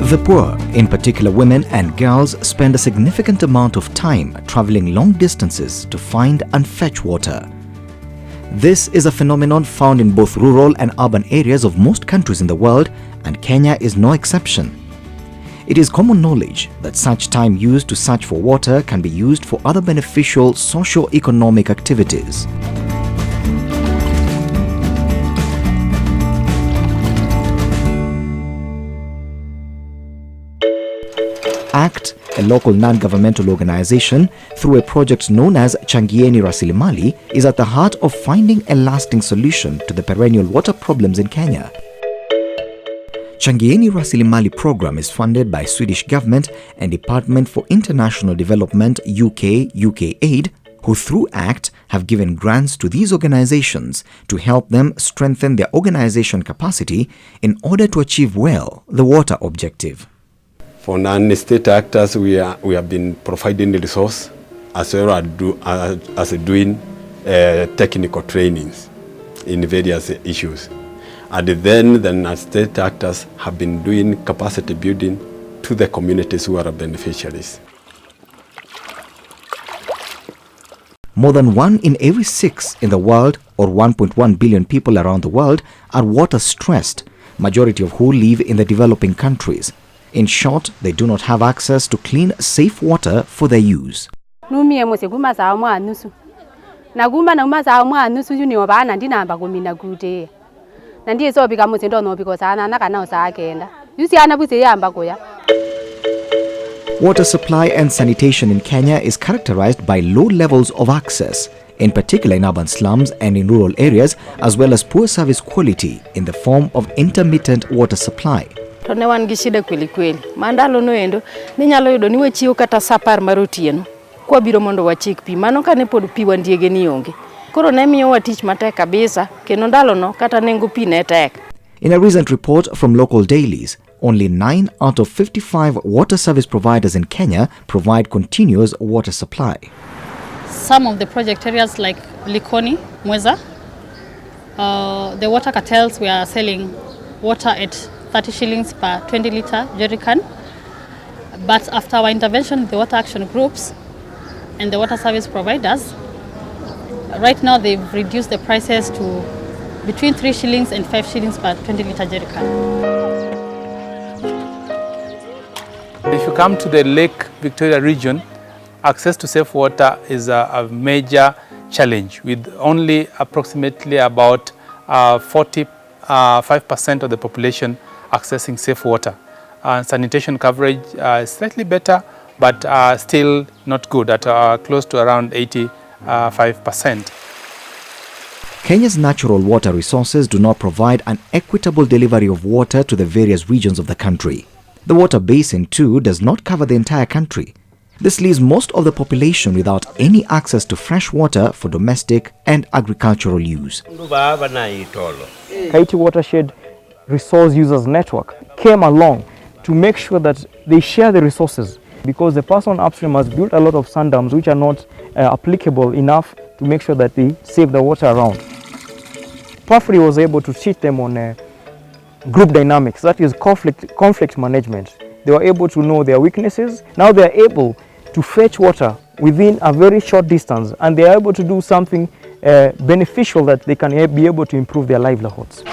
The poor, in particular women and girls, spend a significant amount of time traveling long distances to find and fetch water. This is a phenomenon found in both rural and urban areas of most countries in the world, and Kenya is no exception. It is common knowledge that such time used to search for water can be used for other beneficial socio-economic activities. ACT, a local non-governmental organization, through a project known as Changieni Rasili Mali, is at the heart of finding a lasting solution to the perennial water problems in Kenya. Changieni Rasili Mali program is funded by Swedish government and Department for International Development UK Aid, who through ACT have given grants to these organizations to help them strengthen their organization capacity in order to achieve well the water objective. For non-state actors, we have been providing the resource as well as doing technical trainings in various issues. And then the non-state actors have been doing capacity building to the communities who are beneficiaries. More than 1 in every 6 in the world, or 1.1 billion people around the world, are water stressed, majority of who live in the developing countries. In short, they do not have access to clean, safe water for their use. Water supply and sanitation in Kenya is characterized by low levels of access, in particular in urban slums and in rural areas, as well as poor service quality in the form of intermittent water supply. Ne wan gi shida kweli mandalo no endo ninyalo yudo ni wechiwo kata sapar marotieno kwa biro mondo wachik pi mano kane pod pi wandiege ni onge koro ne miyo watich matek kabisa kendo ndalo no kata nengo pi ne tek. In a recent report from local dailies, only 9 out of 55 water service providers in Kenya provide continuous water supply. Some of the project areas like Likoni, Mweza, the water cartels were selling water at 30 shillings per 20-litre jerrycan. But after our intervention, the water action groups and the water service providers, right now they've reduced the prices to between 3 shillings and 5 shillings per 20-litre jerrycan. If you come to the Lake Victoria region, access to safe water is a major challenge, with only approximately about 45% of the population accessing safe water. Sanitation coverage is slightly better, but still not good, at close to around 85%. Kenya's natural water resources do not provide an equitable delivery of water to the various regions of the country. The water basin, too, does not cover the entire country. This leaves most of the population without any access to fresh water for domestic and agricultural use. Kaiti Watershed Resource Users Network came along to make sure that they share the resources, because the person upstream has built a lot of sand dams which are not applicable enough to make sure that they save the water around. PAFRI was able to teach them on group dynamics, that is conflict management. They were able to know their weaknesses. Now they are able to fetch water within a very short distance, and they are able to do something beneficial that they can be able to improve their livelihoods.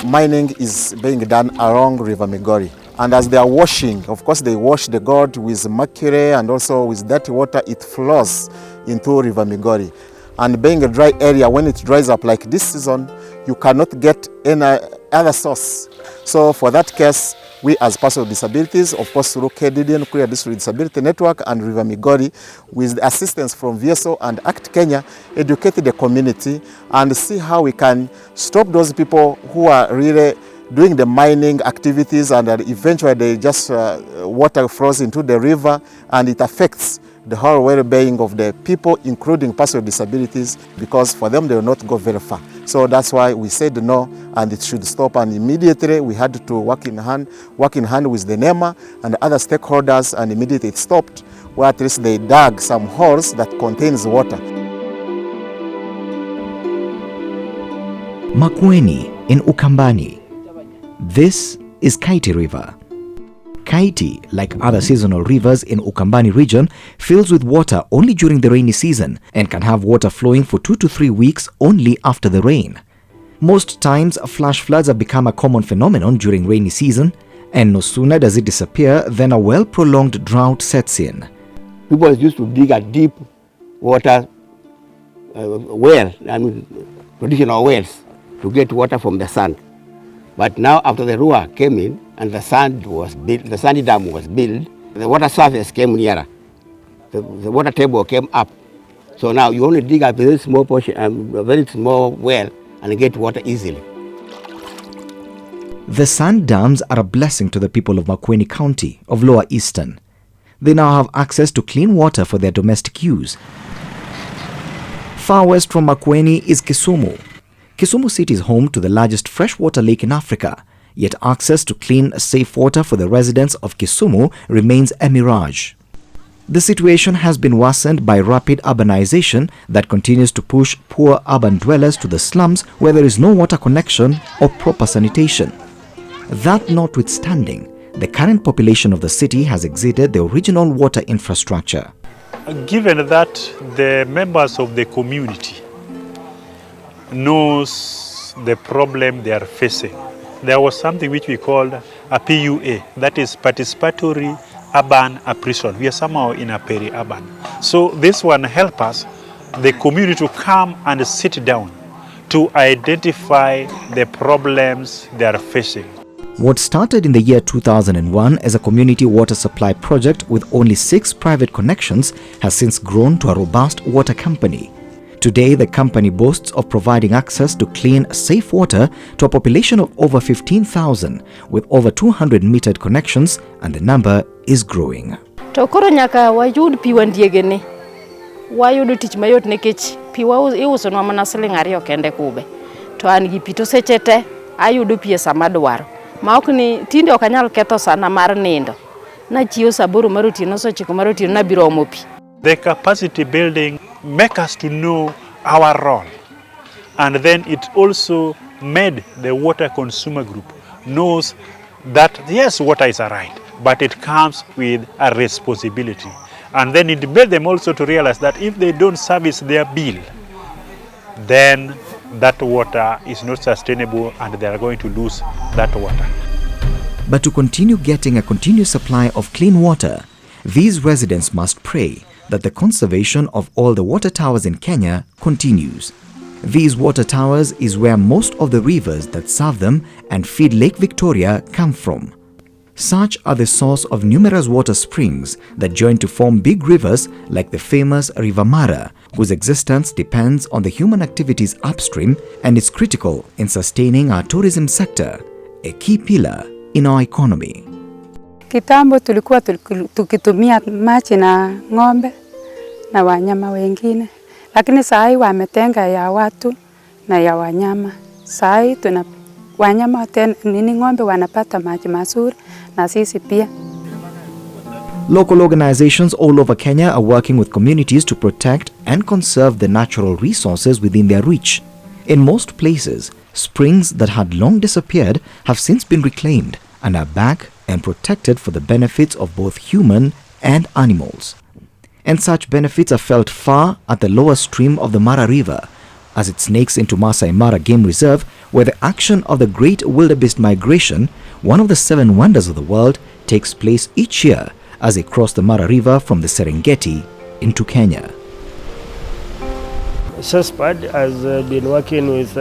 Mining is being done along River Migori, and as they are washing, of course they wash the gold with mercury, and also with dirty water it flows into River Migori. And being a dry area, when it dries up like this season, you cannot get any other source. So for that case, we as persons with disabilities, of course through KDDN, Kuria District Disability Network, and River Migori, with the assistance from VSO and ACT Kenya, educate the community and see how we can stop those people who are really doing the mining activities, and eventually they just water flows into the river, and it affects the whole well-being of the people, including persons with disabilities, because for them they will not go very far. So that's why we said no, and it should stop. And immediately we had to work in hand with the NEMA and other stakeholders, and immediately it stopped. where at least they dug some holes that contains water. Makueni in Ukambani. This is Kaiti River. Kaiti, like other seasonal rivers in Ukambani region, fills with water only during the rainy season and can have water flowing for 2 to 3 weeks only after the rain. Most times, flash floods have become a common phenomenon during rainy season, and no sooner does it disappear than a well-prolonged drought sets in. People used to dig a deep water well, and traditional wells, to get water from the sand. But now after the Rua came in and the sand was built, the sandy dam was built, the water surface came nearer. The water table came up. So now you only dig a very small portion, a very small well, and get water easily. The sand dams are a blessing to the people of Makueni County of Lower Eastern. They now have access to clean water for their domestic use. Far west from Makueni is Kisumu. Kisumu City is home to the largest freshwater lake in Africa, yet access to clean, safe water for the residents of Kisumu remains a mirage. The situation has been worsened by rapid urbanization that continues to push poor urban dwellers to the slums where there is no water connection or proper sanitation. That notwithstanding, the current population of the city has exceeded the original water infrastructure. Given that the members of the community knows the problem they are facing, there was something which we called a PUA, that is participatory urban appraisal. We are somehow in a peri-urban. So this one helps us, the community, to come and sit down to identify the problems they are facing. What started in the year 2001 as a community water supply project with only 6 private connections has since grown to a robust water company. Today, the company boasts of providing access to clean, safe water to a population of over 15,000 with over 200 metered connections, and the number is growing. To koro nyaka wayud pi wandiegeni. Wayudo tich mayot nikech pi iusonwa mana siling 2 kende kube. To an gi pi to seche te ayudo pi sama dwaro. Ma ok ni tinde ok anyal ketho sana mar nindo. Na chiyo saboro mar otieno sochiko mar otieno na biro omo pi. The capacity building make us to know our role, and then it also made the water consumer group knows that yes, water is a right, but it comes with a responsibility, and then it made them also to realize that if they don't service their bill, then that water is not sustainable and they are going to lose that water. But to continue getting a continuous supply of clean water, these residents must pray that the conservation of all the water towers in Kenya continues. These water towers is where most of the rivers that serve them and feed Lake Victoria come from. Such are the source of numerous water springs that join to form big rivers like the famous River Mara, whose existence depends on the human activities upstream and is critical in sustaining our tourism sector, a key pillar in our economy. Kitambo tulikuwa tukitumia maji na ng'ombe na wanyama wengine, lakini saa hii wametenga ya watu na ya wanyama. Saa hii tuna wanyama ng'ombe wanapata maji mazuri na sisi pia. Local organizations all over Kenya are working with communities to protect and conserve the natural resources within their reach. In most places, springs that had long disappeared have since been reclaimed and are back and protected for the benefits of both human and animals. And such benefits are felt far at the lower stream of the Mara River, as it snakes into Masai Mara Game Reserve, where the action of the Great Wildebeest Migration, one of the 7 wonders of the world, takes place each year as they cross the Mara River from the Serengeti into Kenya. SESPAD has been working with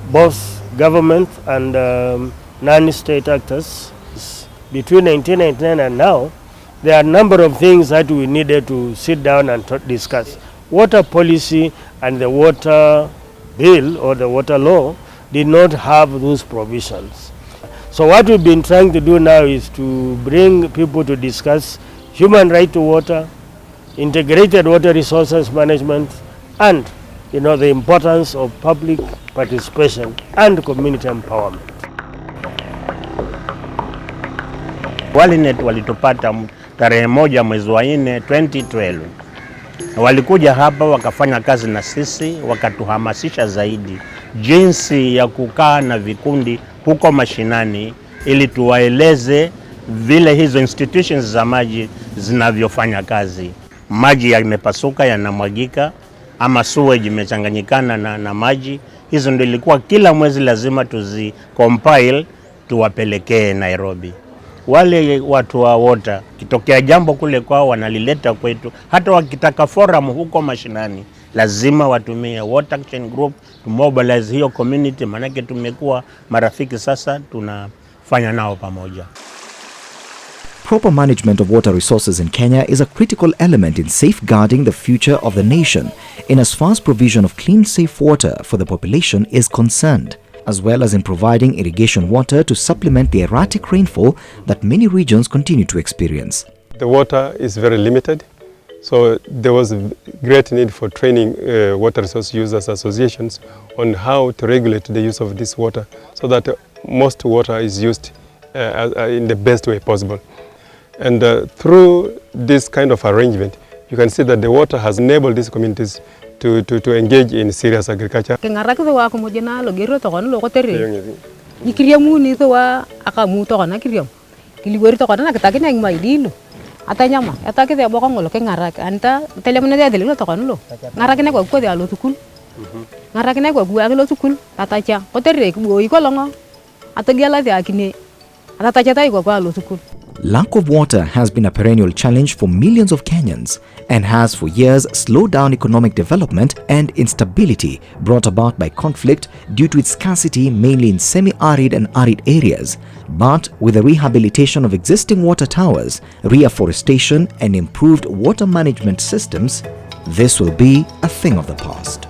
both government and non-state actors. Between 1999 and now, there are a number of things that we needed to sit down and discuss. Water policy and the water bill or the water law did not have those provisions. So what we've been trying to do now is to bring people to discuss human right to water, integrated water resources management, and the importance of public participation and community empowerment. Walinet walitupata tarehe 1 mwezi wa 4 2012. Walikuja hapa wakafanya kazi na sisi, wakatuhamasisha zaidi jinsi ya kukaa na vikundi huko mashinani ili tuwaeleze vile hizo institutions za maji zinavyofanya kazi. Maji yamepasuka, yanamwagika, ama sewage imechanganyikana na maji. Hizo ndio ilikuwa kila mwezi lazima compile tuwapelekee Nairobi. Wale watu wa water, kitokea jambo kule kwao wanalileta kwetu. Hata wakitaka forum huko mashinani, lazima watumie water action group to mobilize hiyo community, manake tumekuwa marafiki sasa, tunafanya nao pamoja. Proper management of water resources in Kenya is a critical element in safeguarding the future of the nation in as far as provision of clean, safe water for the population is concerned, as well as in providing irrigation water to supplement the erratic rainfall that many regions continue to experience. The water is very limited, so there was a great need for training water resource users associations on how to regulate the use of this water so that most water is used in the best way possible. And through this kind of arrangement, you can see that the water has enabled these communities to engage in serious agriculture. Lack of water has been a perennial challenge for millions of Kenyans and has for years slowed down economic development and instability brought about by conflict due to its scarcity mainly in semi-arid and arid areas. But with the rehabilitation of existing water towers, reforestation and improved water management systems, this will be a thing of the past.